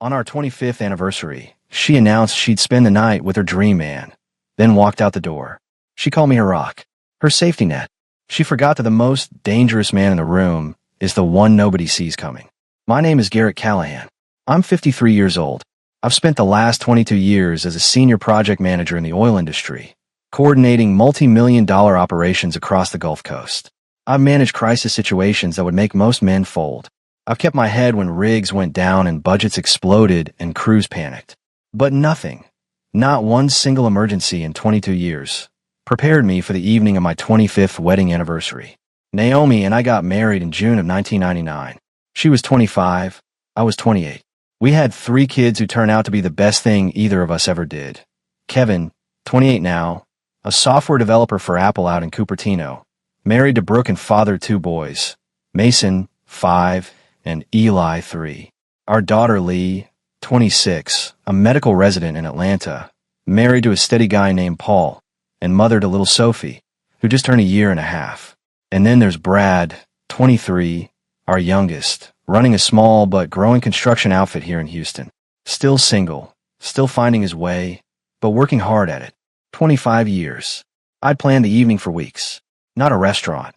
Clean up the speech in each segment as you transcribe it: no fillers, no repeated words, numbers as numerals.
On our 25th anniversary, she announced she'd spend the night with her dream man, then walked out the door. She called me her rock, her safety net. She forgot that the most dangerous man in the room is the one nobody sees coming. My name is Garrett Callahan. I'm 53 years old. I've spent the last 22 years as a senior project manager in the oil industry, coordinating multi-million-dollar operations across the Gulf Coast. I've managed crisis situations that would make most men fold. I've kept my head when rigs went down and budgets exploded and crews panicked. But nothing, not one single emergency in 22 years, prepared me for the evening of my 25th wedding anniversary. Naomi and I got married in June of 1999. She was 25, I was 28. We had 3 kids who turned out to be the best thing either of us ever did. Kevin, 28 now, a software developer for Apple out in Cupertino, married to Brooke and fathered 2 boys, Mason, 5, and Eli, 3. Our daughter Lee, 26, a medical resident in Atlanta, married to a steady guy named Paul, and mother to little Sophie, who just turned a year and a half. And then there's Brad, 23, our youngest, running a small but growing construction outfit here in Houston. Still single, still finding his way, but working hard at it. 25 years. I'd planned the evening for weeks, not a restaurant.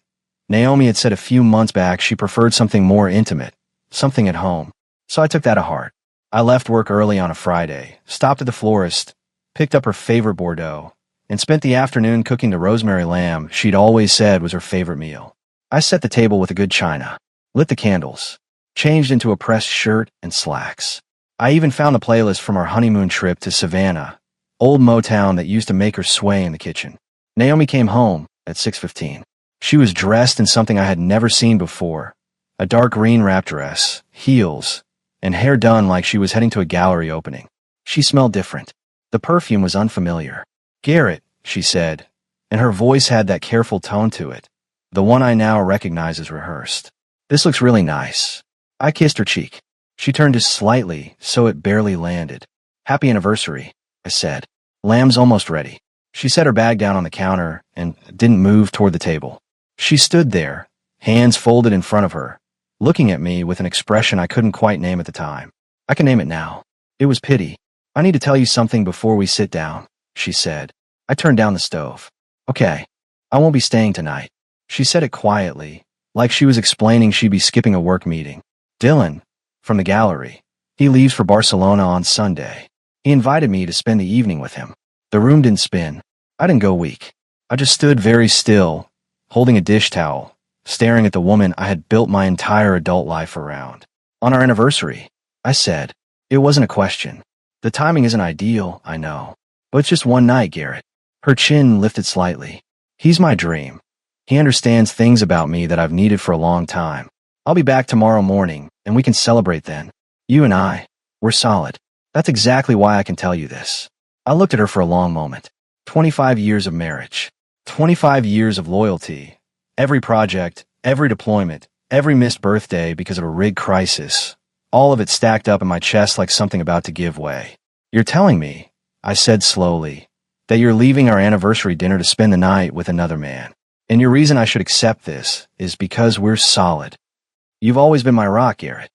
Naomi had said a few months back she preferred something more intimate, something at home. So I took that to heart. I left work early on a Friday, stopped at the florist, picked up her favorite Bordeaux, and spent the afternoon cooking the rosemary lamb she'd always said was her favorite meal. I set the table with a good china, lit the candles, changed into a pressed shirt and slacks. I even found a playlist from our honeymoon trip to Savannah, old Motown that used to make her sway in the kitchen. Naomi came home at 6:15. She was dressed in something I had never seen before, a dark green wrap dress, heels, and hair done like she was heading to a gallery opening. She smelled different. The perfume was unfamiliar. "Garrett," she said, and her voice had that careful tone to it, the one I now recognize as rehearsed. "This looks really nice." I kissed her cheek. She turned just slightly, so it barely landed. "Happy anniversary," I said. "Lamb's almost ready." She set her bag down on the counter and didn't move toward the table. She stood there, hands folded in front of her, looking at me with an expression I couldn't quite name at the time. "I can name it now. It was pity. I need to tell you something before we sit down," she said. I turned down the stove. "Okay, I won't be staying tonight." She said it quietly, like she was explaining she'd be skipping a work meeting. "Dylan, from the gallery. He leaves for Barcelona on Sunday. He invited me to spend the evening with him." The room didn't spin. I didn't go weak. I just stood very still, holding a dish towel, staring at the woman I had built my entire adult life around. "On our anniversary," I said. It wasn't a question. "The timing isn't ideal, I know. But it's just one night, Garrett." Her chin lifted slightly. "He's my dream. He understands things about me that I've needed for a long time. I'll be back tomorrow morning, and we can celebrate then. You and I, we're solid. That's exactly why I can tell you this." I looked at her for a long moment. 25 years of marriage. 25 years of loyalty. Every project, every deployment, every missed birthday because of a rig crisis. All of it stacked up in my chest like something about to give way. "You're telling me," I said slowly, "that you're leaving our anniversary dinner to spend the night with another man. And your reason I should accept this is because we're solid. You've always been my rock, Garrett.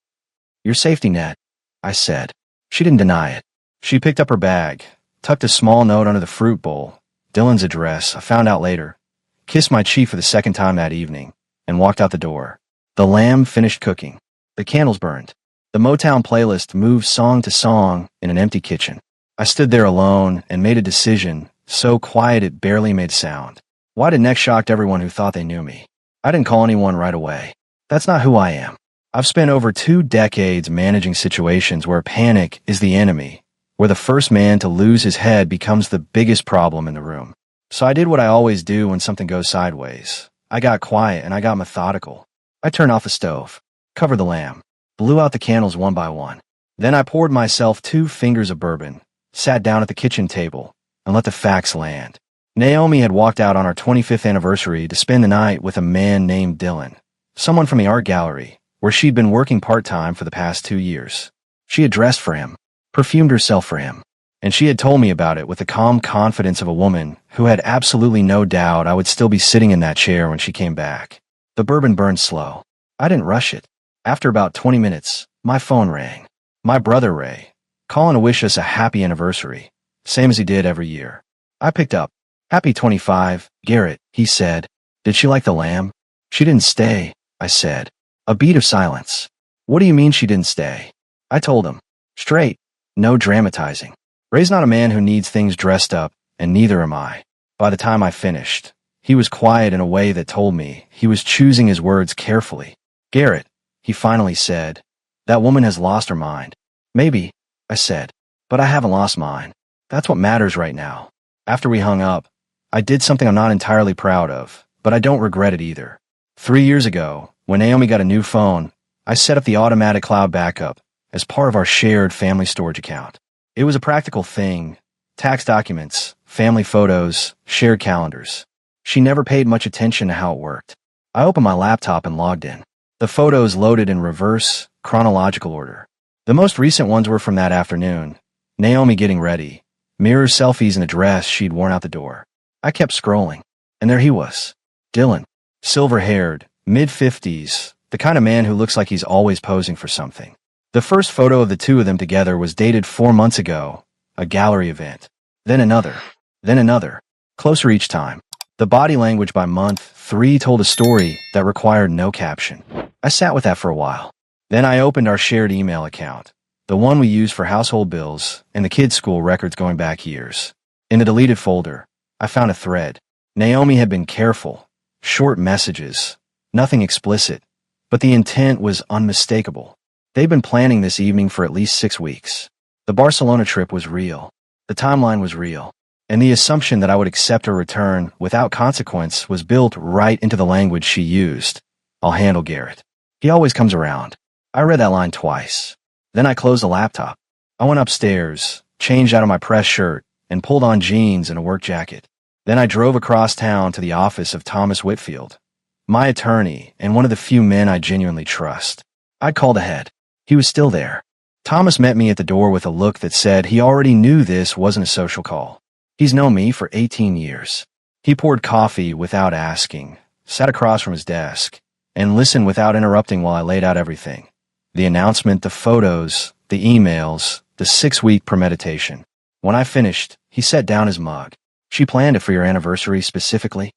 Your safety net," I said. She didn't deny it. She picked up her bag, tucked a small note under the fruit bowl, Dylan's address, I found out later, kissed my cheek for the second time that evening, and walked out the door. The lamb finished cooking. The candles burned. The Motown playlist moved song to song in an empty kitchen. I stood there alone and made a decision, so quiet it barely made sound. Why did next shocked everyone who thought they knew me? I didn't call anyone right away. That's not who I am. I've spent over 2 decades managing situations where panic is the enemy, where the first man to lose his head becomes the biggest problem in the room. So I did what I always do when something goes sideways. I got quiet and I got methodical. I turned off the stove, covered the lamb, blew out the candles one by one. Then I poured myself 2 fingers of bourbon, sat down at the kitchen table, and let the facts land. Naomi had walked out on our 25th anniversary to spend the night with a man named Dylan, someone from the art gallery, where she'd been working part-time for the past 2 years. She had dressed for him, perfumed herself for him, and she had told me about it with the calm confidence of a woman who had absolutely no doubt I would still be sitting in that chair when she came back. The bourbon burned slow. I didn't rush it. After about 20 minutes, my phone rang. My brother Ray, calling to wish us a happy anniversary, same as he did every year. I picked up. Happy 25, Garrett, he said. Did she like the lamb? She didn't stay, I said. A beat of silence. What do you mean she didn't stay? I told him. Straight. No dramatizing. Ray's not a man who needs things dressed up, and neither am I. By the time I finished, he was quiet in a way that told me he was choosing his words carefully. Garrett, he finally said, that woman has lost her mind. Maybe, I said, but I haven't lost mine. That's what matters right now. After we hung up, I did something I'm not entirely proud of, but I don't regret it either. 3 years ago, when Naomi got a new phone, I set up the automatic cloud backup as part of our shared family storage account. It was a practical thing: tax documents, family photos, shared calendars. She never paid much attention to how it worked. I opened my laptop and logged in. The photos loaded in reverse, chronological order. The most recent ones were from that afternoon. Naomi getting ready, mirror selfies in a dress she'd worn out the door. I kept scrolling, and there he was. Dylan, silver-haired, mid-50s, the kind of man who looks like he's always posing for something. The first photo of the two of them together was dated 4 months ago, a gallery event. Then another, closer each time. The body language by month 3 told a story that required no caption. I sat with that for a while. Then I opened our shared email account, the one we use for household bills and the kids' school records going back years. In the deleted folder, I found a thread. Naomi had been careful. Short messages. Nothing explicit. But the intent was unmistakable. They'd been planning this evening for at least 6 weeks. The Barcelona trip was real. The timeline was real. And the assumption that I would accept her return without consequence was built right into the language she used. I'll handle Garrett. He always comes around. I read that line twice. Then I closed the laptop. I went upstairs, changed out of my press shirt, and pulled on jeans and a work jacket. Then I drove across town to the office of Thomas Whitfield, my attorney and one of the few men I genuinely trust. I'd called ahead. He was still there. Thomas met me at the door with a look that said he already knew this wasn't a social call. He's known me for 18 years. He poured coffee without asking, sat across from his desk, and listened without interrupting while I laid out everything. The announcement, the photos, the emails, the 6-week premeditation. When I finished, he set down his mug. She planned it for your anniversary specifically?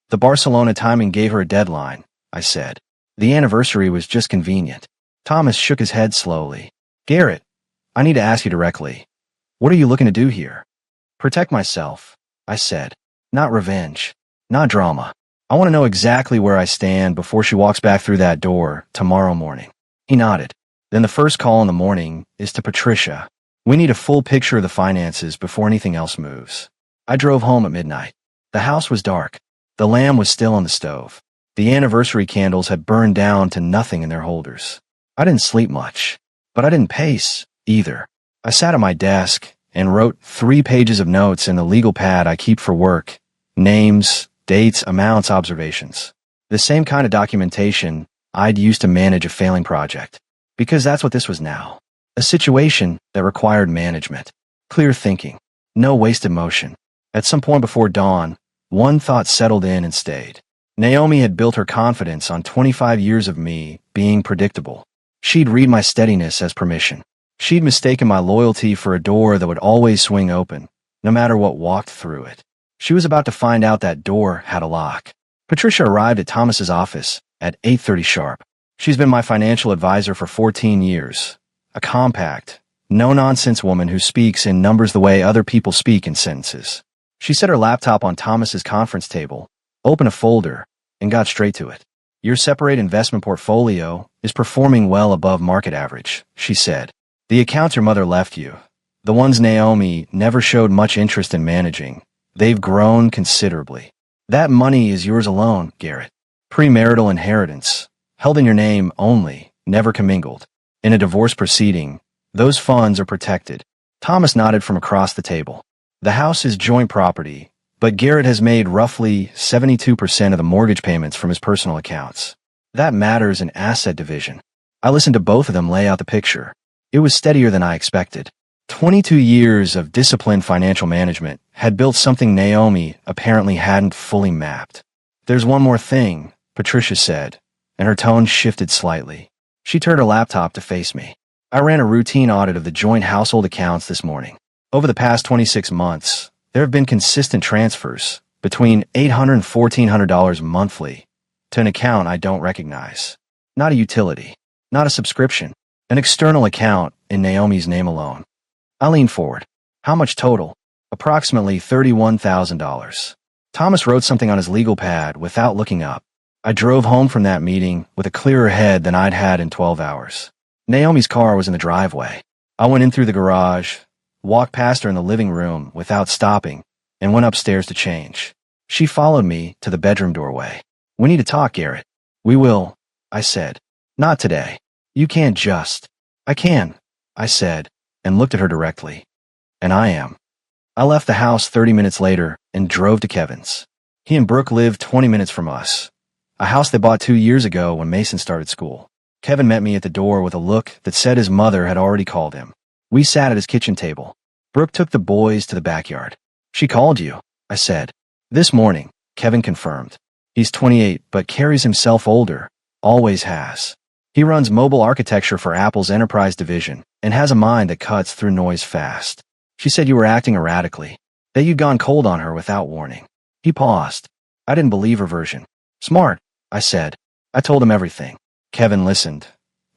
The Barcelona timing gave her a deadline, I said. The anniversary was just convenient. Thomas shook his head slowly. Garrett, I need to ask you directly. What are you looking to do here? Protect myself, I said. Not revenge. Not drama. I want to know exactly where I stand before she walks back through that door tomorrow morning. He nodded. Then the first call in the morning is to Patricia. We need a full picture of the finances before anything else moves. I drove home at midnight. The house was dark. The lamb was still on the stove. The anniversary candles had burned down to nothing in their holders. I didn't sleep much, but I didn't pace either. I sat at my desk and wrote 3 pages of notes in the legal pad I keep for work. Names, dates, amounts, observations. The same kind of documentation I'd used to manage a failing project. Because that's what this was now. A situation that required management. Clear thinking. No wasted motion. At some point before dawn, one thought settled in and stayed. Naomi had built her confidence on 25 years of me being predictable. She'd read my steadiness as permission. She'd mistaken my loyalty for a door that would always swing open, no matter what walked through it. She was about to find out that door had a lock. Patricia arrived at Thomas's office at 8:30 sharp. She's been my financial advisor for 14 years. A compact, no-nonsense woman who speaks in numbers the way other people speak in sentences. She set her laptop on Thomas's conference table, opened a folder, and got straight to it. Your separate investment portfolio is performing well above market average, she said. The accounts your mother left you, the ones Naomi never showed much interest in managing, they've grown considerably. That money is yours alone, Garrett. Premarital inheritance, held in your name only, never commingled. In a divorce proceeding, those funds are protected. Thomas nodded from across the table. The house is joint property, but Garrett has made roughly 72% of the mortgage payments from his personal accounts. That matters in asset division. I listened to both of them lay out the picture. It was steadier than I expected. 22 years of disciplined financial management had built something Naomi apparently hadn't fully mapped. There's one more thing, Patricia said, and her tone shifted slightly. She turned her laptop to face me. I ran a routine audit of the joint household accounts this morning. Over the past 26 months, there have been consistent transfers between $800 and $1,400 monthly to an account I don't recognize. Not a utility, not a subscription, an external account in Naomi's name alone. I leaned forward. How much total? Approximately $31,000. Thomas wrote something on his legal pad without looking up. I drove home from that meeting with a clearer head than I'd had in 12 hours. Naomi's car was in the driveway. I went in through the garage, walked past her in the living room without stopping, and went upstairs to change. She followed me to the bedroom doorway. We need to talk, Garrett. We will, I said. Not today. You can't just. I can, I said, and looked at her directly. And I am. I left the house 30 minutes later and drove to Kevin's. He and Brooke lived 20 minutes from us, a house they bought 2 years ago when Mason started school. Kevin met me at the door with a look that said his mother had already called him. We sat at his kitchen table. Brooke took the boys to the backyard. She called you, I said. This morning, Kevin confirmed. He's 28 but carries himself older, always has. He runs mobile architecture for Apple's enterprise division and has a mind that cuts through noise fast. She said you were acting erratically, that you'd gone cold on her without warning. He paused. I didn't believe her version. Smart, I said. I told him everything. Kevin listened,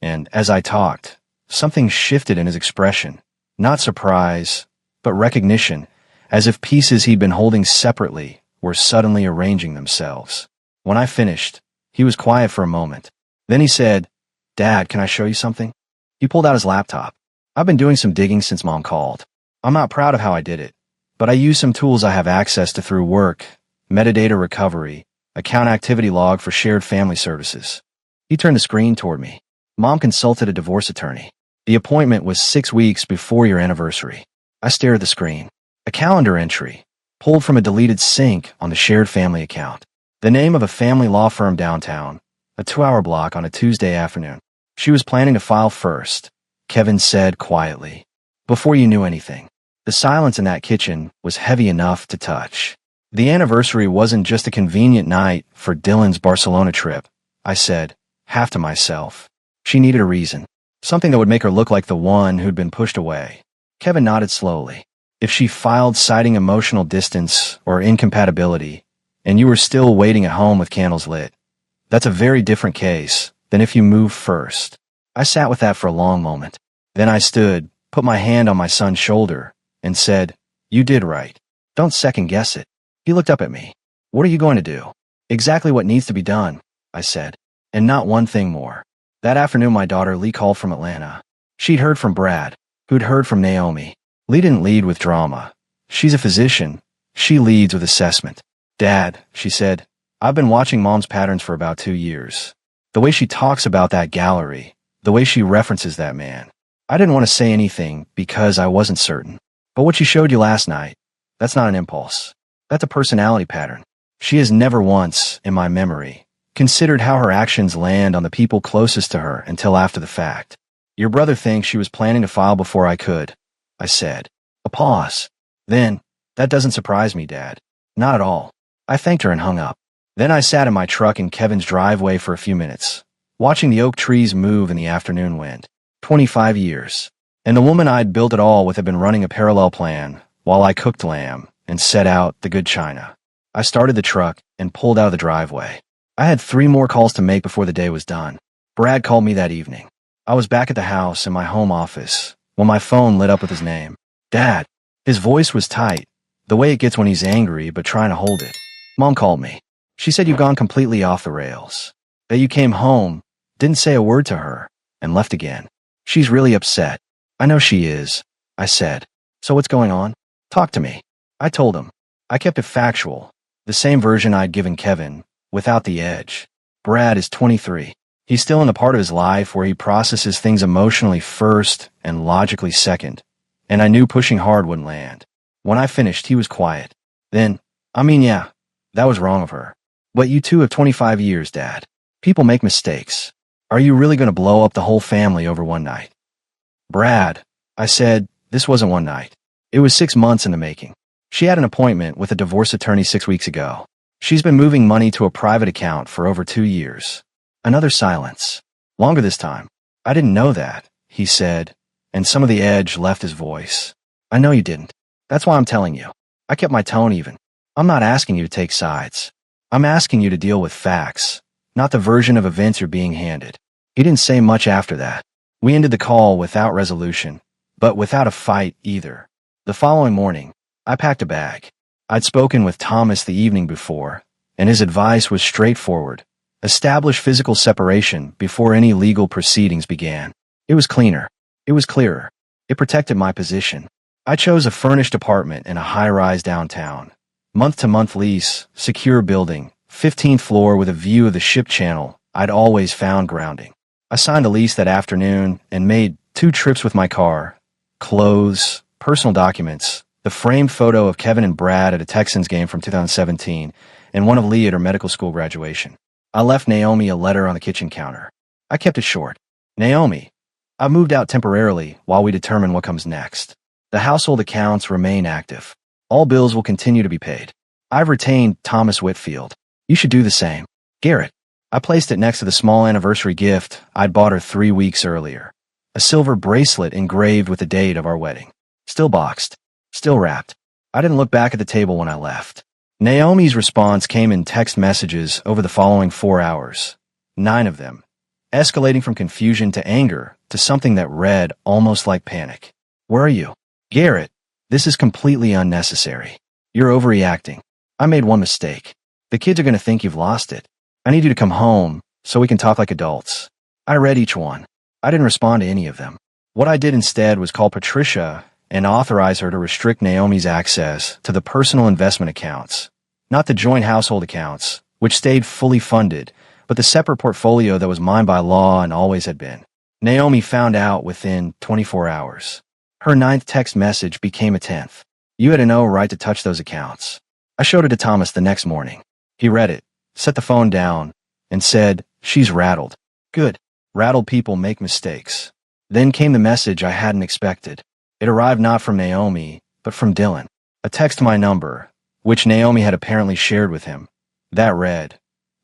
and as I talked, something shifted in his expression. Not surprise, but recognition, as if pieces he'd been holding separately were suddenly arranging themselves. When I finished, he was quiet for a moment. Then he said, Dad, can I show you something? He pulled out his laptop. I've been doing some digging since Mom called. I'm not proud of how I did it, but I used some tools I have access to through work, metadata recovery, account activity log for shared family services. He turned the screen toward me. Mom consulted a divorce attorney. The appointment was 6 weeks before your anniversary. I stared at the screen. A calendar entry, pulled from a deleted sync on the shared family account. The name of a family law firm downtown, a 2-hour block on a Tuesday afternoon. She was planning to file first, Kevin said quietly. Before you knew anything, the silence in that kitchen was heavy enough to touch. The anniversary wasn't just a convenient night for Dylan's Barcelona trip, I said, half to myself. She needed a reason, something that would make her look like the one who'd been pushed away. Kevin nodded slowly. If she filed citing emotional distance or incompatibility, and you were still waiting at home with candles lit, that's a very different case than if you moved first. I sat with that for a long moment. Then I stood, put my hand on my son's shoulder, and said, You did right. Don't second guess it. He looked up at me. What are you going to do? Exactly what needs to be done, I said. And not one thing more. That afternoon my daughter Lee called from Atlanta. She'd heard from Brad, who'd heard from Naomi. Lee didn't lead with drama. She's a physician. She leads with assessment. Dad, she said, I've been watching Mom's patterns for about 2 years. The way she talks about that gallery, the way she references that man. I didn't want to say anything because I wasn't certain. But what she showed you last night, that's not an impulse. That's a personality pattern. She has never once, in my memory, considered how her actions land on the people closest to her until after the fact. Your brother thinks she was planning to file before I could, I said. A pause. Then, that doesn't surprise me, Dad. Not at all. I thanked her and hung up. Then I sat in my truck in Kevin's driveway for a few minutes, watching the oak trees move in the afternoon wind. 25 years. And the woman I'd built it all with had been running a parallel plan while I cooked lamb and set out the good china. I started the truck and pulled out of the driveway. I had 3 more calls to make before the day was done. Brad called me that evening. I was back at the house in my home office when my phone lit up with his name. Dad. His voice was tight, the way it gets when he's angry but trying to hold it. Mom called me. She said you've gone completely off the rails. That you came home, didn't say a word to her, and left again. She's really upset. I know she is, I said. So what's going on? Talk to me. I told him. I kept it factual, the same version I'd given Kevin, without the edge. Brad is 23. He's still in the part of his life where he processes things emotionally first and logically second, and I knew pushing hard wouldn't land. When I finished, he was quiet. Then, yeah, that was wrong of her. But you two have 25 years, Dad. People make mistakes. Are you really going to blow up the whole family over one night? Brad, I said, this wasn't one night. It was 6 months in the making. She had an appointment with a divorce attorney 6 weeks ago. She's been moving money to a private account for over 2 years. Another silence. Longer this time. I didn't know that, he said, and some of the edge left his voice. I know you didn't. That's why I'm telling you. I kept my tone even. I'm not asking you to take sides. I'm asking you to deal with facts, not the version of events you're being handed. He didn't say much after that. We ended the call without resolution, but without a fight either. The following morning, I packed a bag. I'd spoken with Thomas the evening before, and his advice was straightforward. Establish physical separation before any legal proceedings began. It was cleaner. It was clearer. It protected my position. I chose a furnished apartment in a high-rise downtown. Month-to-month lease, secure building, 15th floor with a view of the ship channel I'd always found grounding. I signed the lease that afternoon and made 2 trips with my car. Clothes, personal documents, the framed photo of Kevin and Brad at a Texans game from 2017, and one of Lee at her medical school graduation. I left Naomi a letter on the kitchen counter. I kept it short. Naomi, I moved out temporarily while we determine what comes next. The household accounts remain active. All bills will continue to be paid. I've retained Thomas Whitfield. You should do the same. Garrett. I placed it next to the small anniversary gift I'd bought her 3 weeks earlier. A silver bracelet engraved with the date of our wedding. Still boxed. Still wrapped. I didn't look back at the table when I left. Naomi's response came in text messages over the following 4 hours. 9 of them. Escalating from confusion to anger to something that read almost like panic. Where are you? Garrett. This is completely unnecessary. You're overreacting. I made one mistake. The kids are going to think you've lost it. I need you to come home so we can talk like adults. I read each one. I didn't respond to any of them. What I did instead was call Patricia and authorize her to restrict Naomi's access to the personal investment accounts, not the joint household accounts, which stayed fully funded, but the separate portfolio that was mine by law and always had been. Naomi found out within 24 hours. Her 9th text message became a 10th. You had no right to touch those accounts. I showed it to Thomas the next morning. He read it, set the phone down, and said, she's rattled. Good. Rattled people make mistakes. Then came the message I hadn't expected. It arrived not from Naomi, but from Dylan. A text to my number, which Naomi had apparently shared with him. That read,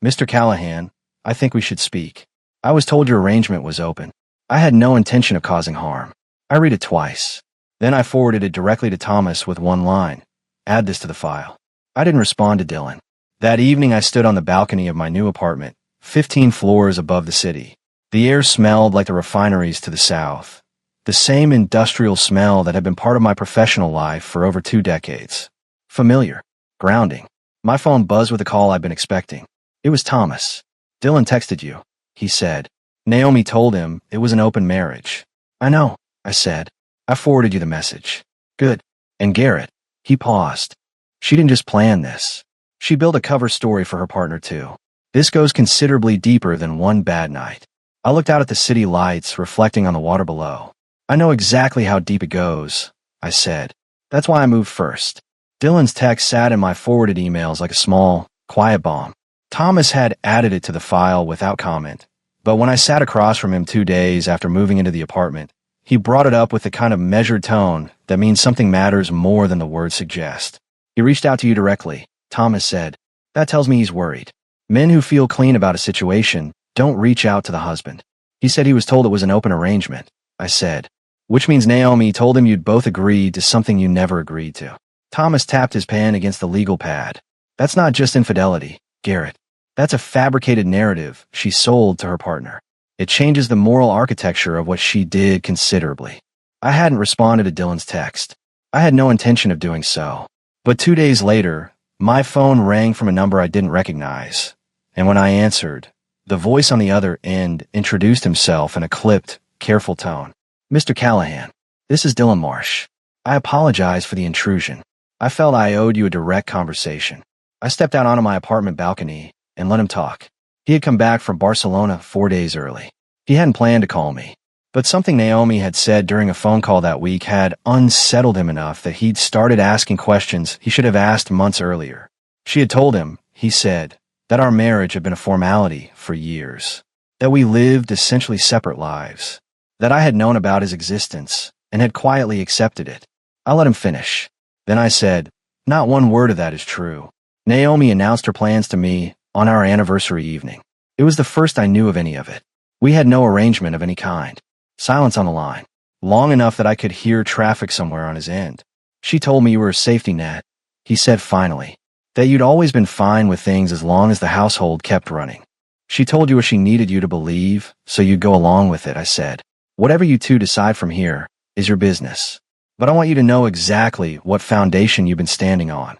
Mr. Callahan, I think we should speak. I was told your arrangement was open. I had no intention of causing harm. I read it twice. Then I forwarded it directly to Thomas with one line. Add this to the file. I didn't respond to Dylan. That evening I stood on the balcony of my new apartment, 15 floors above the city. The air smelled like the refineries to the south. The same industrial smell that had been part of my professional life for over 2 decades. Familiar. Grounding. My phone buzzed with a call I'd been expecting. It was Thomas. Dylan texted you, he said. Naomi told him it was an open marriage. I know, I said. I forwarded you the message. Good. And Garrett. He paused. She didn't just plan this. She built a cover story for her partner too. This goes considerably deeper than one bad night. I looked out at the city lights reflecting on the water below. I know exactly how deep it goes, I said. That's why I moved first. Dylan's text sat in my forwarded emails like a small, quiet bomb. Thomas had added it to the file without comment, but when I sat across from him 2 days after moving into the apartment, he brought it up with the kind of measured tone that means something matters more than the words suggest. He reached out to you directly, Thomas said. That tells me he's worried. Men who feel clean about a situation don't reach out to the husband. He said he was told it was an open arrangement, I said. Which means Naomi told him you'd both agreed to something you never agreed to. Thomas tapped his pen against the legal pad. That's not just infidelity, Garrett. That's a fabricated narrative she sold to her partner. It changes the moral architecture of what she did considerably. I hadn't responded to Dylan's text. I had no intention of doing so. But 2 days later, my phone rang from a number I didn't recognize. And when I answered, the voice on the other end introduced himself in a clipped, careful tone. Mr. Callahan, this is Dylan Marsh. I apologize for the intrusion. I felt I owed you a direct conversation. I stepped out onto my apartment balcony and let him talk. He had come back from Barcelona 4 days early. He hadn't planned to call me, but something Naomi had said during a phone call that week had unsettled him enough that he'd started asking questions he should have asked months earlier. She had told him, he said, that our marriage had been a formality for years, that we lived essentially separate lives, that I had known about his existence and had quietly accepted it. I let him finish. Then I said, not one word of that is true. Naomi announced her plans to me on our anniversary evening. It was the first I knew of any of it. We had no arrangement of any kind. Silence on the line. Long enough that I could hear traffic somewhere on his end. She told me you were a safety net, he said finally. That you'd always been fine with things as long as the household kept running. She told you what she needed you to believe, so you'd go along with it, I said. Whatever you two decide from here is your business. But I want you to know exactly what foundation you've been standing on.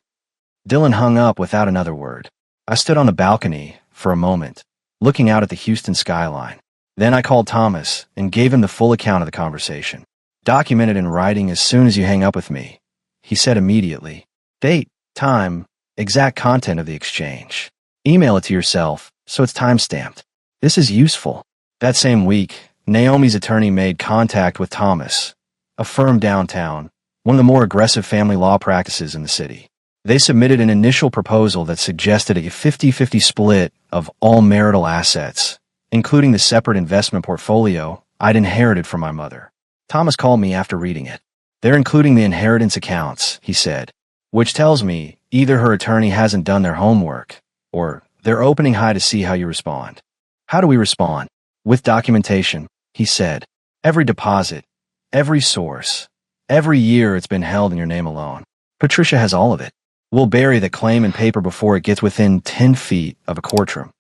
Dylan hung up without another word. I stood on the balcony for a moment, looking out at the Houston skyline. Then I called Thomas and gave him the full account of the conversation. Document it in writing as soon as you hang up with me, he said immediately. Date, time, exact content of the exchange. Email it to yourself so it's time-stamped. This is useful. That same week, Naomi's attorney made contact with Thomas, a firm downtown, one of the more aggressive family law practices in the city. They submitted an initial proposal that suggested a 50-50 split of all marital assets, including the separate investment portfolio I'd inherited from my mother. Thomas called me after reading it. They're including the inheritance accounts, he said, which tells me either her attorney hasn't done their homework, or they're opening high to see how you respond. How do we respond? With documentation, he said. Every deposit, every source, every year it's been held in your name alone. Patricia has all of it. We'll bury the claim in paper before it gets within 10 feet of a courtroom.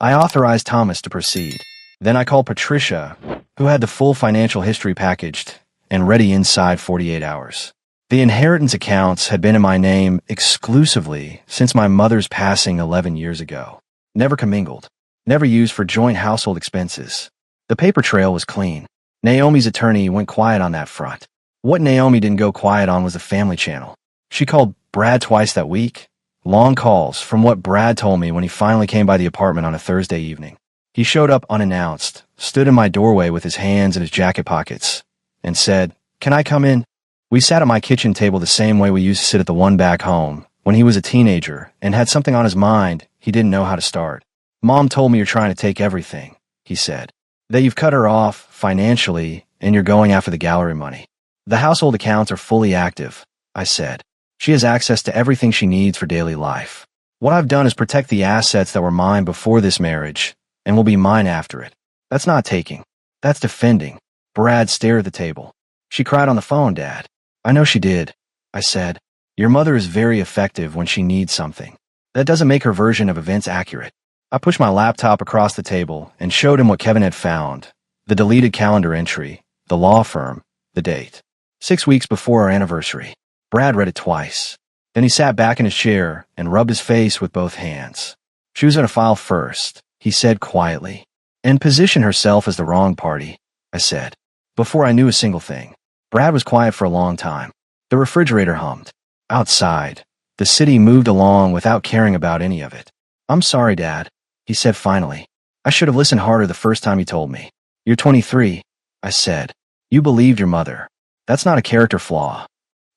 I authorized Thomas to proceed. Then I called Patricia, who had the full financial history packaged and ready inside 48 hours. The inheritance accounts had been in my name exclusively since my mother's passing 11 years ago. Never commingled. Never used for joint household expenses. The paper trail was clean. Naomi's attorney went quiet on that front. What Naomi didn't go quiet on was the family channel. She called Brad twice that week. Long calls from what Brad told me when he finally came by the apartment on a Thursday evening. He showed up unannounced, stood in my doorway with his hands in his jacket pockets, and said, "Can I come in?" We sat at my kitchen table the same way we used to sit at the one back home when he was a teenager and had something on his mind he didn't know how to start. "Mom told me you're trying to take everything," he said. "That you've cut her off financially and you're going after the gallery money." "The household accounts are fully active," I said. "She has access to everything she needs for daily life. What I've done is protect the assets that were mine before this marriage and will be mine after it. That's not taking. That's defending." Brad stared at the table. "She cried on the phone, Dad." "I know she did," I said. "Your mother is very effective when she needs something. That doesn't make her version of events accurate." I pushed my laptop across the table and showed him what Kevin had found. The deleted calendar entry, the law firm, the date. 6 weeks before our anniversary. Brad read it twice. Then he sat back in his chair and rubbed his face with both hands. "She was going to file first," he said quietly. "And position herself as the wrong party," I said. Before I knew a single thing. Brad was quiet for a long time. The refrigerator hummed. Outside, the city moved along without caring about any of it. "I'm sorry, Dad," he said finally. "I should have listened harder the first time you told me." "You're 23, I said. "You believed your mother. That's not a character flaw."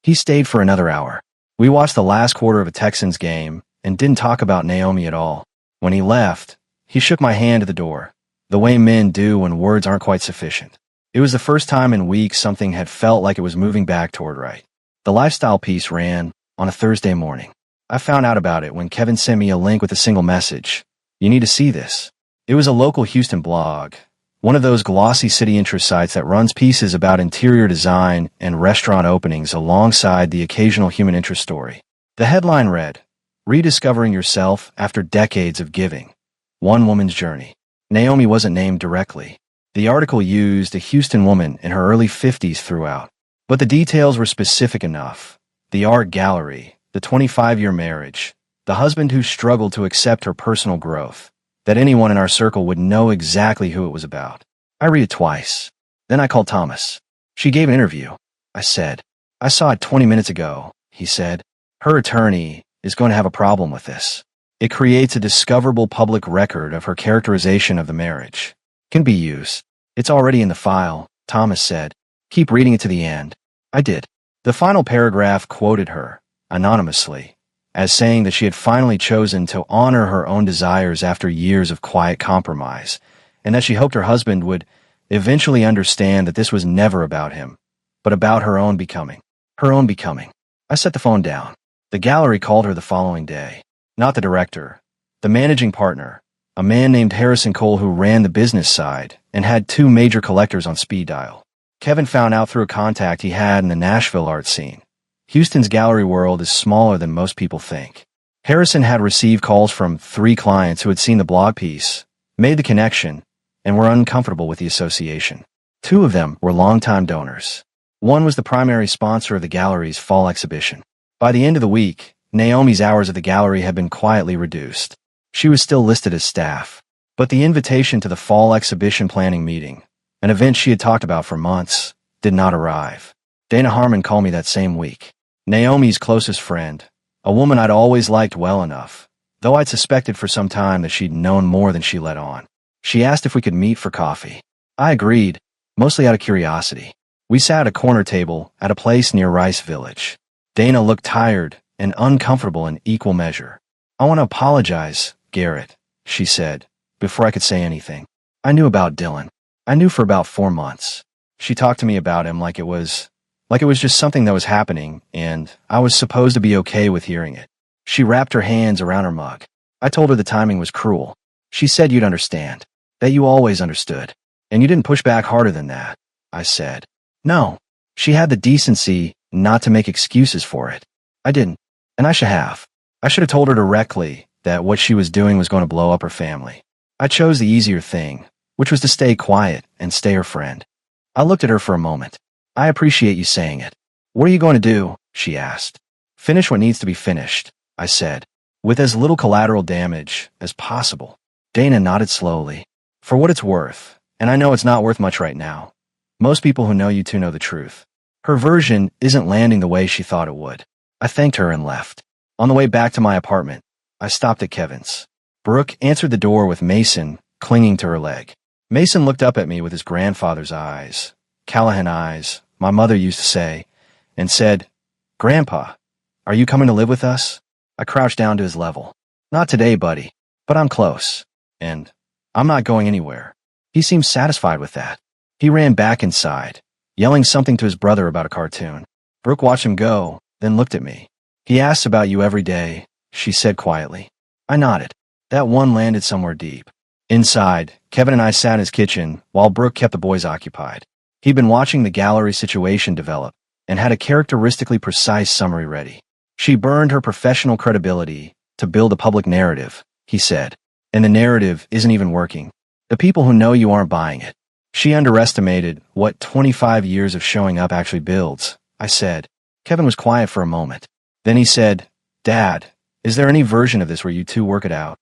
He stayed for another hour. We watched the last quarter of a Texans game and didn't talk about Naomi at all. When he left, he shook my hand at the door, the way men do when words aren't quite sufficient. It was the first time in weeks something had felt like it was moving back toward right. The lifestyle piece ran on a Thursday morning. I found out about it when Kevin sent me a link with a single message. "You need to see this." It was a local Houston blog, one of those glossy city interest sites that runs pieces about interior design and restaurant openings alongside the occasional human interest story. The headline read, "Rediscovering Yourself After Decades of Giving. One Woman's Journey." Naomi wasn't named directly. The article used a Houston woman in her early 50s throughout. But the details were specific enough. The art gallery, the 25-year marriage, the husband who struggled to accept her personal growth, that anyone in our circle would know exactly who it was about. I read it twice. Then I called Thomas. "She gave an interview," I said. "I saw it 20 minutes ago," he said. "Her attorney is going to have a problem with this. It creates a discoverable public record of her characterization of the marriage. Can be used. It's already in the file," Thomas said. "Keep reading it to the end." I did. The final paragraph quoted her, anonymously, as saying that she had finally chosen to honor her own desires after years of quiet compromise, and that she hoped her husband would eventually understand that this was never about him, but about her own becoming. Her own becoming. I set the phone down. The gallery called her the following day. Not the director. The managing partner. a man named Harrison Cole who ran the business side and had two major collectors on speed dial. Kevin found out through a contact he had in the Nashville art scene. Houston's gallery world is smaller than most people think. Harrison had received calls from 3 clients who had seen the blog piece, made the connection, and were uncomfortable with the association. 2 of them were longtime donors. One was the primary sponsor of the gallery's fall exhibition. By the end of the week, Naomi's hours at the gallery had been quietly reduced. She was still listed as staff, but the invitation to the fall exhibition planning meeting, an event she had talked about for months, did not arrive. Dana Harmon called me that same week. Naomi's closest friend, a woman I'd always liked well enough, though I'd suspected for some time that she'd known more than she let on. She asked if we could meet for coffee. I agreed, mostly out of curiosity. We sat at a corner table at a place near Rice Village. Dana looked tired and uncomfortable in equal measure. "I want to apologize, Garrett," she said, before I could say anything. "I knew about Dylan. I knew for about 4 months. She talked to me about him like it was just something that was happening, and I was supposed to be okay with hearing it." She wrapped her hands around her mug. I told her the timing was cruel. She said you'd understand, that you always understood, and you didn't push back harder than that. I said, "No." She had the decency not to make excuses for it. I didn't, and I should have. I should have told her directly that what she was doing was going to blow up her family. I chose the easier thing, which was to stay quiet and stay her friend. I looked at her for a moment. "I appreciate you saying it. What are you going to do?" she asked. "Finish what needs to be finished," I said, "with as little collateral damage as possible." Dana nodded slowly. "For what it's worth, and I know it's not worth much right now, most people who know you two know the truth. Her version isn't landing the way she thought it would." I thanked her and left. On the way back to my apartment, I stopped at Kevin's. Brooke answered the door with Mason clinging to her leg. Mason looked up at me with his grandfather's eyes, Callahan eyes, my mother used to say, and said, "Grandpa, are you coming to live with us?" I crouched down to his level. "Not today, buddy, but I'm close, and I'm not going anywhere." He seemed satisfied with that. He ran back inside, yelling something to his brother about a cartoon. Brooke watched him go, then looked at me. "He asks about you every day," she said quietly. I nodded. That one landed somewhere deep. Inside, Kevin and I sat in his kitchen while Brooke kept the boys occupied. He'd been watching the gallery situation develop and had a characteristically precise summary ready. "She burned her professional credibility to build a public narrative," he said. "And the narrative isn't even working. The people who know you aren't buying it. She underestimated what 25 years of showing up actually builds," I said. Kevin was quiet for a moment. Then he said, "Dad, is there any version of this where you two work it out?"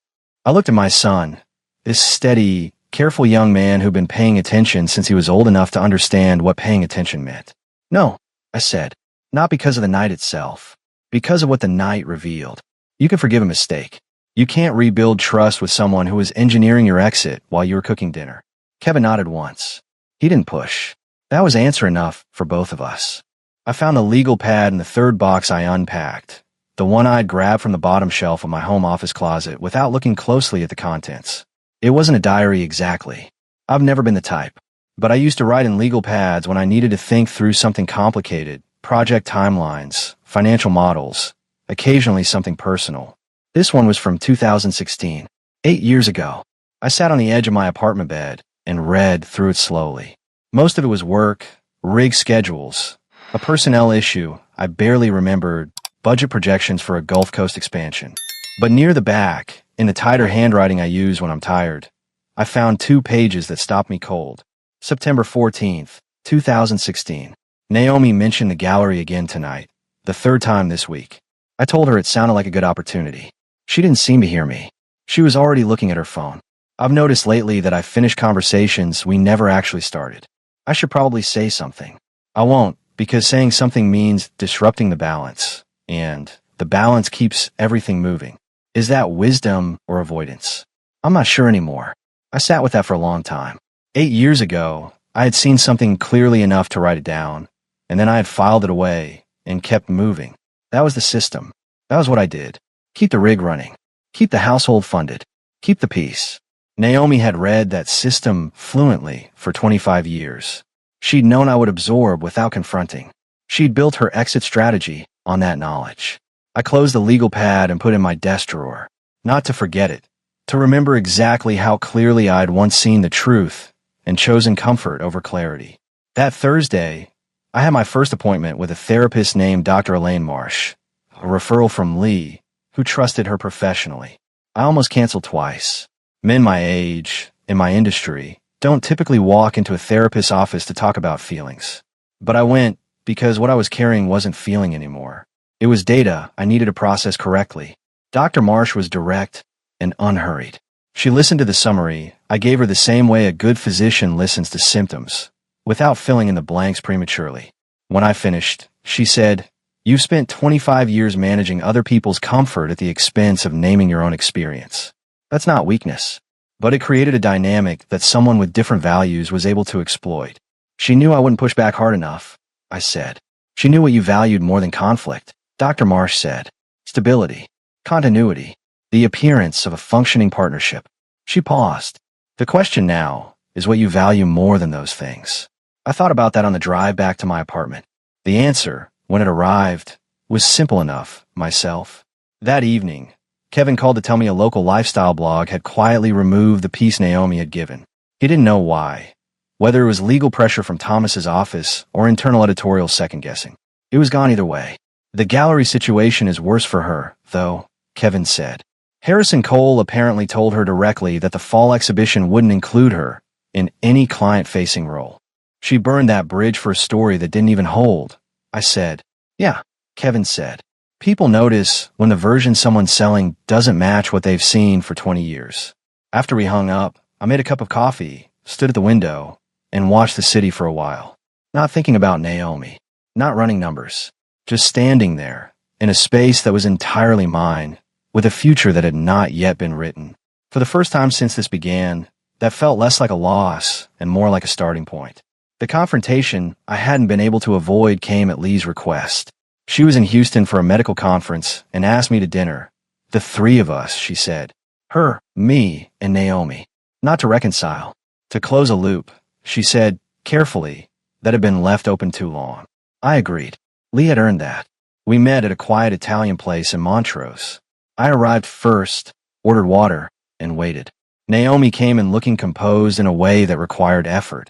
I looked at my son, this steady, careful young man who'd been paying attention since he was old enough to understand what paying attention meant. "No," I said, "not because of the night itself, because of what the night revealed. You can forgive a mistake. You can't rebuild trust with someone who was engineering your exit while you were cooking dinner." Kevin nodded once. He didn't push. That was answer enough for both of us. I found the legal pad in the third box I unpacked, the one I'd grabbed from the bottom shelf of my home office closet without looking closely at the contents. It wasn't a diary exactly. I've never been the type, but I used to write in legal pads when I needed to think through something complicated, project timelines, financial models, occasionally something personal. This one was from 2016, 8 years ago. I sat on the edge of my apartment bed and read through it slowly. Most of it was work, rig schedules, a personnel issue I barely remembered, budget projections for a Gulf Coast expansion. But near the back, in the tighter handwriting I use when I'm tired, I found 2 pages that stopped me cold. September 14th, 2016. Naomi mentioned the gallery again tonight, the 3rd time this week. I told her it sounded like a good opportunity. She didn't seem to hear me. She was already looking at her phone. I've noticed lately that I finish conversations we never actually started. I should probably say something. I won't, because saying something means disrupting the balance, and the balance keeps everything moving. Is that wisdom or avoidance? I'm not sure anymore. I sat with that for a long time. 8 years ago, I had seen something clearly enough to write it down, and then I had filed it away and kept moving. That was the system. That was what I did. Keep the rig running. Keep the household funded. Keep the peace. Naomi had read that system fluently for 25 years. She'd known I would absorb without confronting. She'd built her exit strategy on that knowledge. I closed the legal pad and put it in my desk drawer, not to forget it, to remember exactly how clearly I'd once seen the truth and chosen comfort over clarity. That Thursday, I had my first appointment with a therapist named Dr. Elaine Marsh, a referral from Lee, who trusted her professionally. I almost canceled twice. Men my age, in my industry, don't typically walk into a therapist's office to talk about feelings. But I went because what I was carrying wasn't feeling anymore. It was data I needed to process correctly. Dr. Marsh was direct and unhurried. She listened to the summary I gave her the same way a good physician listens to symptoms, without filling in the blanks prematurely. When I finished, she said, "You've spent 25 years managing other people's comfort at the expense of naming your own experience. That's not weakness, but it created a dynamic that someone with different values was able to exploit." She knew I wouldn't push back hard enough, I said. She knew what you valued more than conflict, Dr. Marsh said. Stability, continuity, the appearance of a functioning partnership. She paused. The question now is what you value more than those things. I thought about that on the drive back to my apartment. The answer, when it arrived, was simple enough, myself. That evening, Kevin called to tell me a local lifestyle blog had quietly removed the piece Naomi had given. He didn't know why, whether it was legal pressure from Thomas's office or internal editorial second-guessing. It was gone either way. The gallery situation is worse for her, though, Kevin said. Harrison Cole apparently told her directly that the fall exhibition wouldn't include her in any client-facing role. She burned that bridge for a story that didn't even hold, I said. Yeah, Kevin said. People notice when the version someone's selling doesn't match what they've seen for 20 years. After we hung up, I made a cup of coffee, stood at the window, and watched the city for a while. Not thinking about Naomi, not running numbers, just standing there, in a space that was entirely mine, with a future that had not yet been written. For the first time since this began, that felt less like a loss and more like a starting point. The confrontation I hadn't been able to avoid came at Lee's request. She was in Houston for a medical conference and asked me to dinner. The three of us, she said. Her, me, and Naomi. Not to reconcile. To close a loop, she said, carefully, that had been left open too long. I agreed. Lee had earned that. We met at a quiet Italian place in Montrose. I arrived first, ordered water, and waited. Naomi came in looking composed in a way that required effort.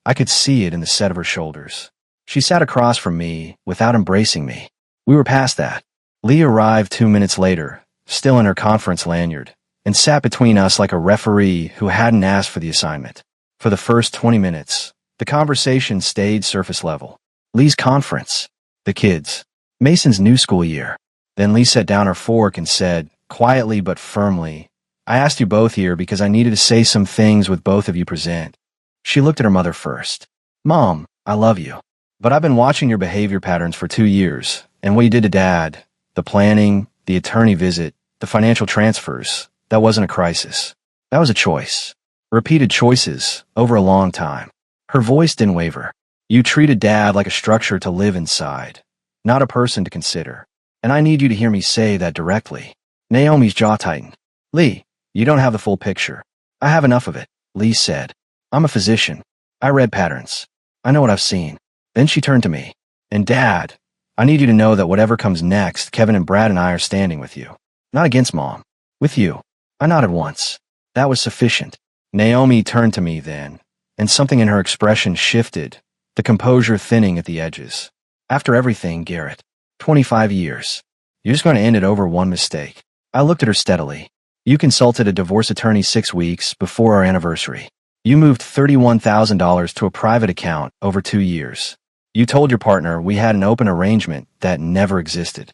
I could see it in the set of her shoulders. She sat across from me without embracing me. We were past that. Lee arrived 2 minutes later, still in her conference lanyard, and sat between us like a referee who hadn't asked for the assignment. For the first 20 minutes, the conversation stayed surface level. Lee's conference, the kids, Mason's new school year. Then Lee set down her fork and said, quietly but firmly, I asked you both here because I needed to say some things with both of you present. She looked at her mother first. Mom, I love you. But I've been watching your behavior patterns for 2 years, and what you did to Dad, the planning, the attorney visit, the financial transfers, that wasn't a crisis. That was a choice. Repeated choices, over a long time. Her voice didn't waver. You treated Dad like a structure to live inside, not a person to consider. And I need you to hear me say that directly. Naomi's jaw tightened. Lee, you don't have the full picture. I have enough of it, Lee said. I'm a physician. I read patterns. I know what I've seen. Then she turned to me. And Dad, I need you to know that whatever comes next, Kevin and Brad and I are standing with you. Not against Mom. With you. I nodded once. That was sufficient. Naomi turned to me then, and something in her expression shifted, the composure thinning at the edges. After everything, Garrett. 25 years. You're just going to end it over one mistake. I looked at her steadily. You consulted a divorce attorney 6 weeks before our anniversary. You moved $31,000 to a private account over 2 years. You told your partner we had an open arrangement that never existed.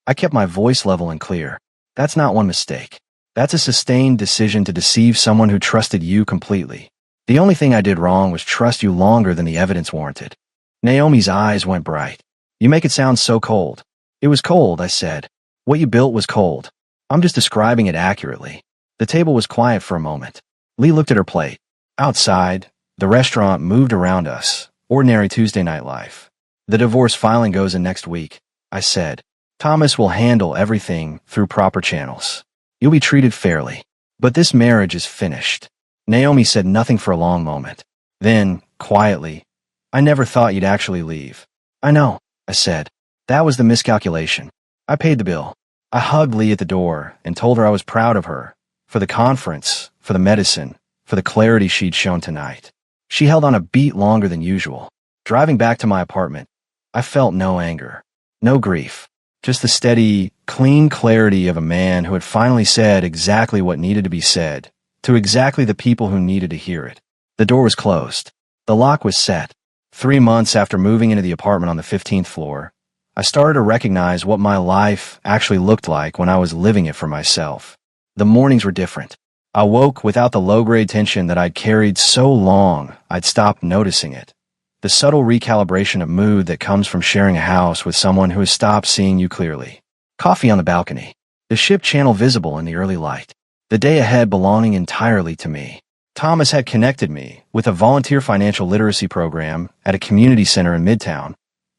I kept my voice level and clear. That's not one mistake. That's a sustained decision to deceive someone who trusted you completely. The only thing I did wrong was trust you longer than the evidence warranted. Naomi's eyes went bright. You make it sound so cold. It was cold, I said. What you built was cold. I'm just describing it accurately. The table was quiet for a moment. Lee looked at her plate. Outside, the restaurant moved around us. Ordinary Tuesday night life. The divorce filing goes in next week, I said. Thomas will handle everything through proper channels. You'll be treated fairly. But this marriage is finished. Naomi said nothing for a long moment. Then, quietly, I never thought you'd actually leave. I know, I said. That was the miscalculation. I paid the bill. I hugged Lee at the door and told her I was proud of her, for the conference, for the medicine, for the clarity she'd shown tonight. She held on a beat longer than usual. Driving back to my apartment, I felt no anger, no grief, just the steady, clean clarity of a man who had finally said exactly what needed to be said, to exactly the people who needed to hear it. The door was closed. The lock was set. 3 months after moving into the apartment on the 15th floor, I started to recognize what my life actually looked like when I was living it for myself. The mornings were different. I woke without the low-grade tension that I'd carried so long I'd stopped noticing it. The subtle recalibration of mood that comes from sharing a house with someone who has stopped seeing you clearly. Coffee on the balcony. The ship channel visible in the early light. The day ahead belonging entirely to me. Thomas had connected me with a volunteer financial literacy program at a community center in Midtown,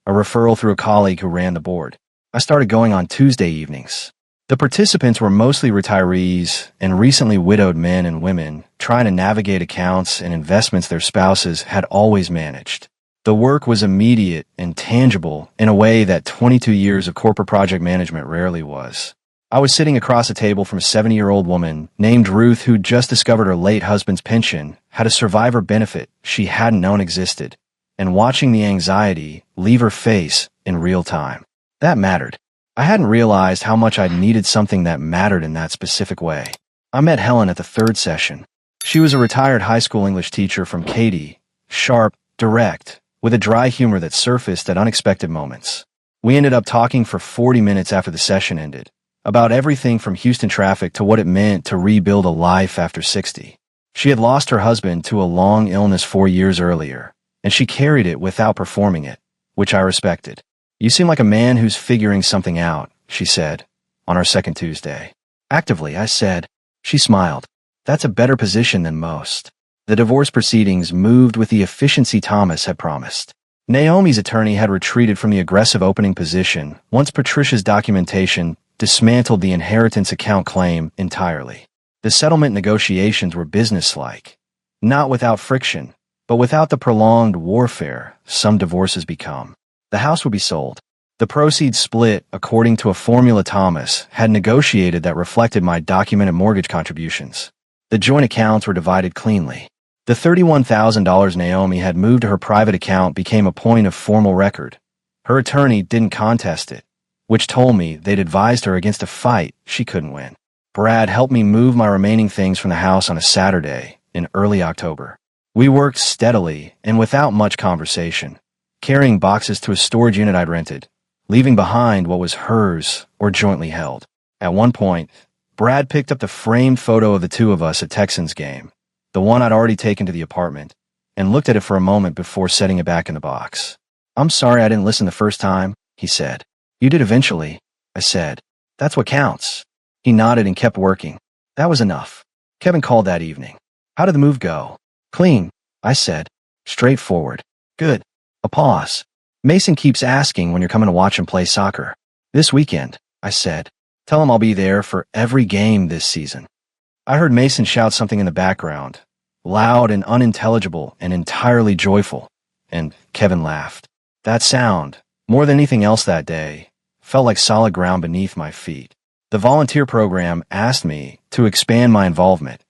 a referral through a colleague who ran the board. I started going on Tuesday evenings. The participants were mostly retirees and recently widowed men and women trying to navigate accounts and investments their spouses had always managed. The work was immediate and tangible in a way that 22 years of corporate project management rarely was. I was sitting across a table from a 70-year-old woman named Ruth who'd just discovered her late husband's pension had a survivor benefit she hadn't known existed, and watching the anxiety leave her face in real time. That mattered. I hadn't realized how much I'd needed something that mattered in that specific way. I met Helen at the third session. She was a retired high school English teacher from Katy, sharp, direct, with a dry humor that surfaced at unexpected moments. We ended up talking for 40 minutes after the session ended, about everything from Houston traffic to what it meant to rebuild a life after 60. She had lost her husband to a long illness 4 years earlier, and she carried it without performing it, which I respected. "You seem like a man who's figuring something out," she said, on our second Tuesday. "Actively," I said. She smiled. "That's a better position than most." The divorce proceedings moved with the efficiency Thomas had promised. Naomi's attorney had retreated from the aggressive opening position once Patricia's documentation dismantled the inheritance account claim entirely. The settlement negotiations were businesslike, not without friction, but without the prolonged warfare some divorces become. The house would be sold. The proceeds split according to a formula Thomas had negotiated that reflected my documented mortgage contributions. The joint accounts were divided cleanly. The $31,000 Naomi had moved to her private account became a point of formal record. Her attorney didn't contest it, which told me they'd advised her against a fight she couldn't win. Brad helped me move my remaining things from the house on a Saturday in early October. We worked steadily and without much conversation, carrying boxes to a storage unit I'd rented, leaving behind what was hers or jointly held. At one point, Brad picked up the framed photo of the two of us at Texans game, the one I'd already taken to the apartment, and looked at it for a moment before setting it back in the box. "I'm sorry I didn't listen the first time," he said. "You did eventually," I said. "That's what counts." He nodded and kept working. That was enough. Kevin called that evening. "How did the move go?" "Clean," I said. "Straightforward." "Good." A pause. "Mason keeps asking when you're coming to watch him play soccer." "This weekend," I said. "Tell him I'll be there for every game this season." I heard Mason shout something in the background, loud and unintelligible and entirely joyful, and Kevin laughed. That sound, more than anything else that day, felt like solid ground beneath my feet. The volunteer program asked me to expand my involvement.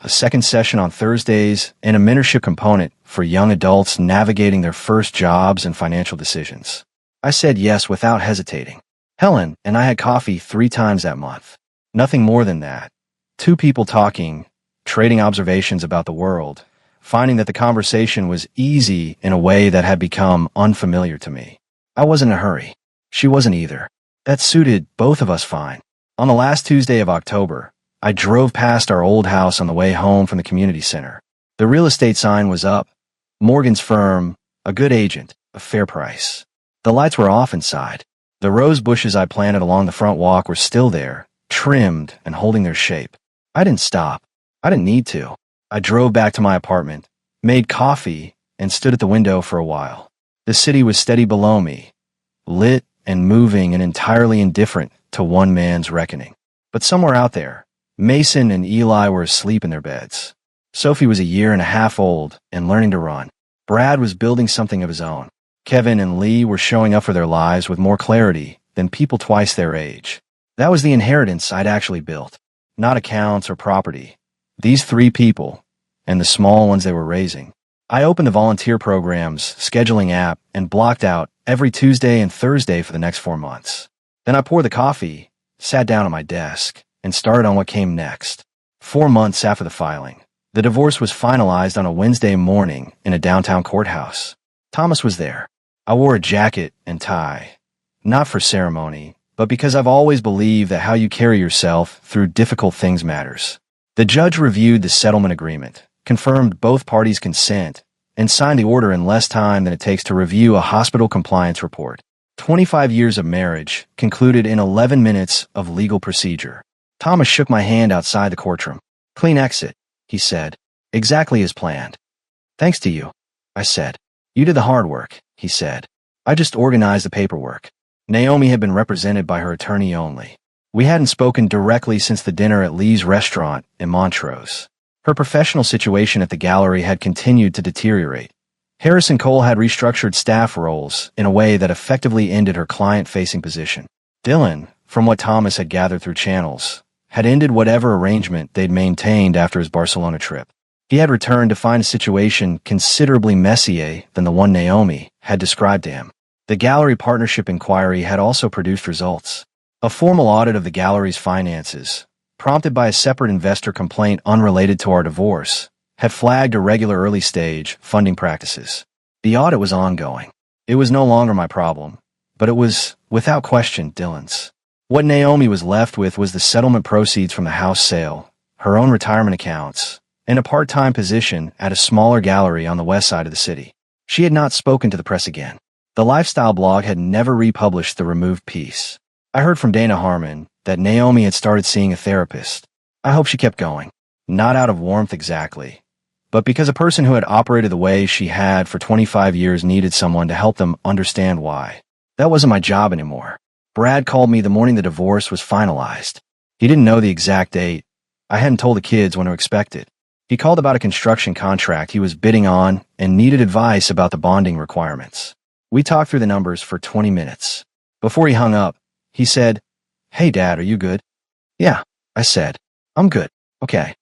A second session on Thursdays and a mentorship component for young adults navigating their first jobs and financial decisions. I said yes without hesitating. Helen and I had coffee 3 times that month. Nothing more than that. 2 people talking, trading observations about the world, finding that the conversation was easy in a way that had become unfamiliar to me. I wasn't in a hurry. She wasn't either. That suited both of us fine. On the last Tuesday of October, I drove past our old house on the way home from the community center. The real estate sign was up. Morgan's firm, a good agent, a fair price. The lights were off inside. The rose bushes I planted along the front walk were still there, trimmed and holding their shape. I didn't stop. I didn't need to. I drove back to my apartment, made coffee, and stood at the window for a while. The city was steady below me, lit and moving and entirely indifferent to one man's reckoning. But somewhere out there, Mason and Eli were asleep in their beds. Sophie was a year and a half old and learning to run. Brad was building something of his own. Kevin and Lee were showing up for their lives with more clarity than people twice their age. That was the inheritance I'd actually built. not accounts or property. These 3 people, and the small ones they were raising. I opened the volunteer program's scheduling app and blocked out every Tuesday and Thursday for the next 4 months. Then I poured the coffee, sat down at my desk, and started on what came next. 4 months after the filing, the divorce was finalized on a Wednesday morning in a downtown courthouse. Thomas was there. I wore a jacket and tie, not for ceremony, but because I've always believed that how you carry yourself through difficult things matters. The judge reviewed the settlement agreement, confirmed both parties' consent, and signed the order in less time than it takes to review a hospital compliance report. 25 years of marriage concluded in 11 minutes of legal procedure. Thomas shook my hand outside the courtroom. "Clean exit," he said, "exactly as planned." "Thanks to you," I said. "You did the hard work," he said. "I just organized the paperwork." Naomi had been represented by her attorney only. We hadn't spoken directly since the dinner at Lee's restaurant in Montrose. Her professional situation at the gallery had continued to deteriorate. Harrison Cole had restructured staff roles in a way that effectively ended her client-facing position. Dylan, from what Thomas had gathered through channels, had ended whatever arrangement they'd maintained after his Barcelona trip. He had returned to find a situation considerably messier than the one Naomi had described to him. The gallery partnership inquiry had also produced results. A formal audit of the gallery's finances, prompted by a separate investor complaint unrelated to our divorce, had flagged irregular early-stage funding practices. The audit was ongoing. It was no longer my problem, but it was, without question, Dylan's. What Naomi was left with was the settlement proceeds from the house sale, her own retirement accounts, and a part-time position at a smaller gallery on the west side of the city. She had not spoken to the press again. The lifestyle blog had never republished the removed piece. I heard from Dana Harmon that Naomi had started seeing a therapist. I hope she kept going. Not out of warmth exactly, but because a person who had operated the way she had for 25 years needed someone to help them understand why. That wasn't my job anymore. Brad called me the morning the divorce was finalized. He didn't know the exact date. I hadn't told the kids when to expect it. He called about a construction contract he was bidding on and needed advice about the bonding requirements. We talked through the numbers for 20 minutes. Before he hung up, he said, "Hey, Dad, are you good?" "Yeah," I said. "I'm good." "Okay."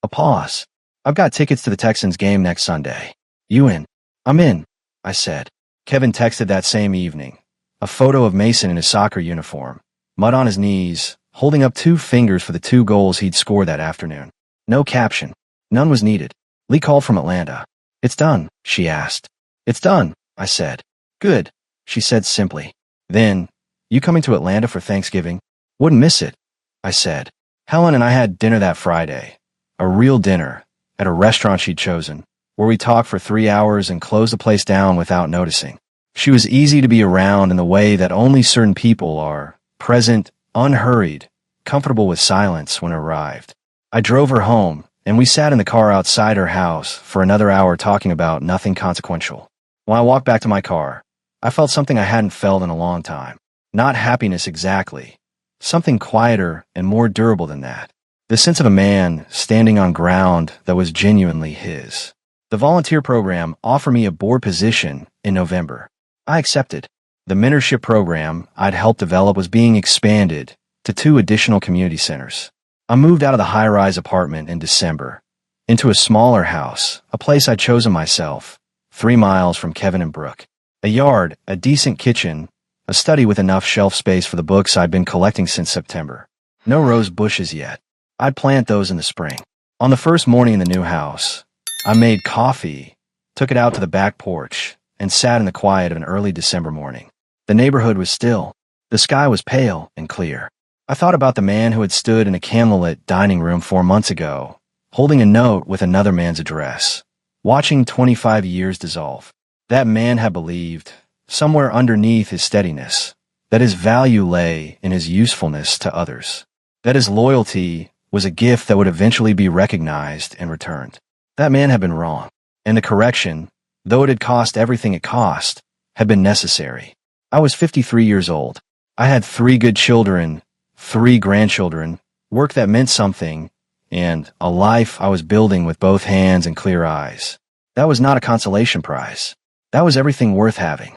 A pause. "I've got tickets to the Texans game next Sunday. You in?" "I'm in," I said. Kevin texted that same evening. A photo of Mason in his soccer uniform, mud on his knees, holding up 2 fingers for the 2 goals he'd scored that afternoon. No caption. None was needed. Lee called from Atlanta. "It's done," she asked. "It's done," I said. "Good," she said simply. Then, "You coming to Atlanta for Thanksgiving?" "Wouldn't miss it," I said. Helen and I had dinner that Friday. A real dinner, at a restaurant she'd chosen, where we talked for 3 hours and closed the place down without noticing. She was easy to be around in the way that only certain people are, present, unhurried, comfortable with silence when it arrived. I drove her home, and we sat in the car outside her house for another hour talking about nothing consequential. When I walked back to my car, I felt something I hadn't felt in a long time. Not happiness exactly. Something quieter and more durable than that. The sense of a man standing on ground that was genuinely his. The volunteer program offered me a board position in November. I accepted. The mentorship program I'd helped develop was being expanded to 2 additional community centers. I moved out of the high-rise apartment in December, into a smaller house, a place I'd chosen myself, 3 miles from Kevin and Brooke. A yard, a decent kitchen, a study with enough shelf space for the books I'd been collecting since September. No rose bushes yet. I'd plant those in the spring. On the first morning in the new house, I made coffee, took it out to the back porch, and sat in the quiet of an early December morning. The neighborhood was still. The sky was pale and clear. I thought about the man who had stood in a candlelit dining room 4 months ago, holding a note with another man's address, watching 25 years dissolve. That man had believed, somewhere underneath his steadiness, that his value lay in his usefulness to others, that his loyalty was a gift that would eventually be recognized and returned. That man had been wrong, and the correction, though it had cost everything it cost, had been necessary. I was 53 years old. I had 3 good children, 3 grandchildren, work that meant something, and a life I was building with both hands and clear eyes. That was not a consolation prize. That was everything worth having.